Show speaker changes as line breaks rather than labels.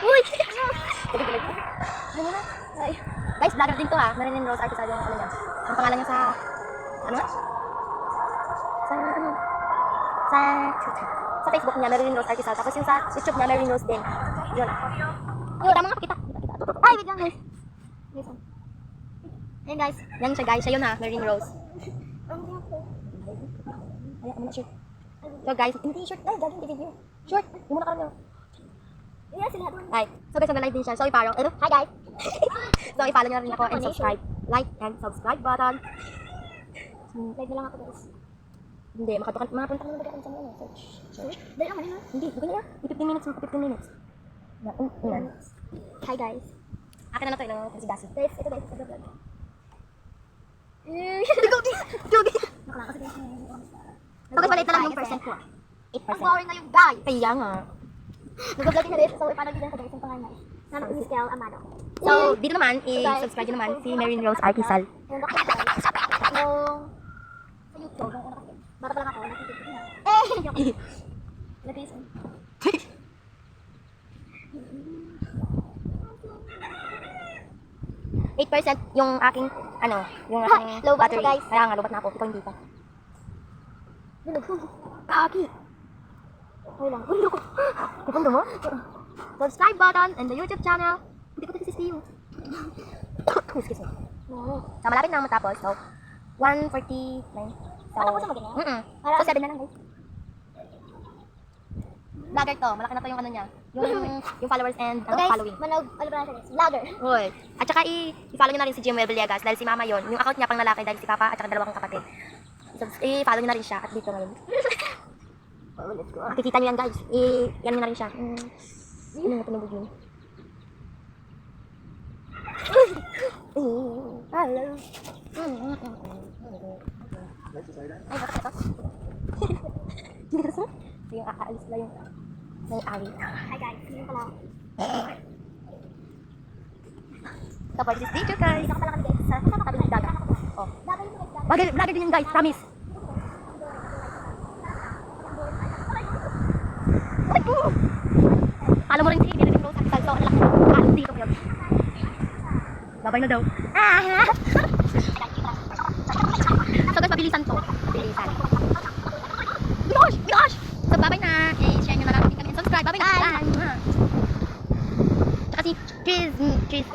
Uy! Ay. Guys, vlogger din to ha. Marilyn Rose Artisal yung ano niya. Ang pangalan niya sa... Ano? Sa Facebook niya, Marilyn Rose Artisal. Tapos yung sa YouTube niya, Marilyn Rose din. Yun. Yun, tama nga, pakita. Ay, wait lang guys. Ayan guys. Yan siya guys. Siya yun ha, Marilyn Rose. Ay, ano na shirt. So guys, hindi shirt. Ay, gagawin di video. Short. Hindi mo na karoon yun. Hi. So guys, nag-live din siya. So i-follow. Hi guys. So i-follow nyo rin ako and subscribe. Like and subscribe button. Live na lang ako guys. Hindi, makapunta na ba kayo sa mga search? Dali lang, ha? Hindi, gagawin na. 15 minutes, 15 minutes. Hi guys. Akin na lang ito, ilang kasi gasi. Guys, ito guys, ito vlog. Jogi! Nakalakas guys. So guys, maliit na lang yung percent ko. 8%. Ang boring na yung guys. Kaya nga. Nag-vlog na rin. So, paano din sa guys yung pangalan? Sana ko si Skel Amado. So, dito naman, i-subscribe nyo naman si Marilyn Rose Artisal. Yung sa YouTube. Bata pa lang ako. Nag-iis mo. 8% yung aking, ano, yung aking low battery. Guys. Kaya nga, low bat na ako. Ikaw hindi pa. Kaki. Okay lang. Gundo ko. Gundo mo? Subscribe button and the YouTube channel. Hindi ko ito kasi yung. Excuse me. So, malapit na matapos. So, 1:49. So, matapos na mag-ganyan? So, 7 na lang guys. Vlogger to. Malaki na to yung ano niya. Yung followers and following. Manog, ano ba na siya guys? Vlogger. Hoy. At saka i-follow nyo na rin si Jimwell Villegas dahil si mama yon. Yung account niya pang lalaki dahil si papa at saka dalawa kong kapatid. So, i-follow nyo na rin siya at dito ngayon. Makikita nyo yan guys. Yan nyo na rin siya. Ano nga pinabog nyo? Hello. Ay, bakit ito? Hindi ka sa? Yung aalis na yung awit. Hi guys, yun pala. So for this video guys, dito ka pala kami guys sa tabi ng dagat. Oh. Vlogger din yung guys, promise. Alam mo rin si Marilyn Rose Artisal, so alam mo, alam dito yun. Babay na daw. So guys, pabilisan to. Pabilisan. Gosh! So babay na. Share nyo na lang kami and subscribe. Babay na. Tsaka si Cheese.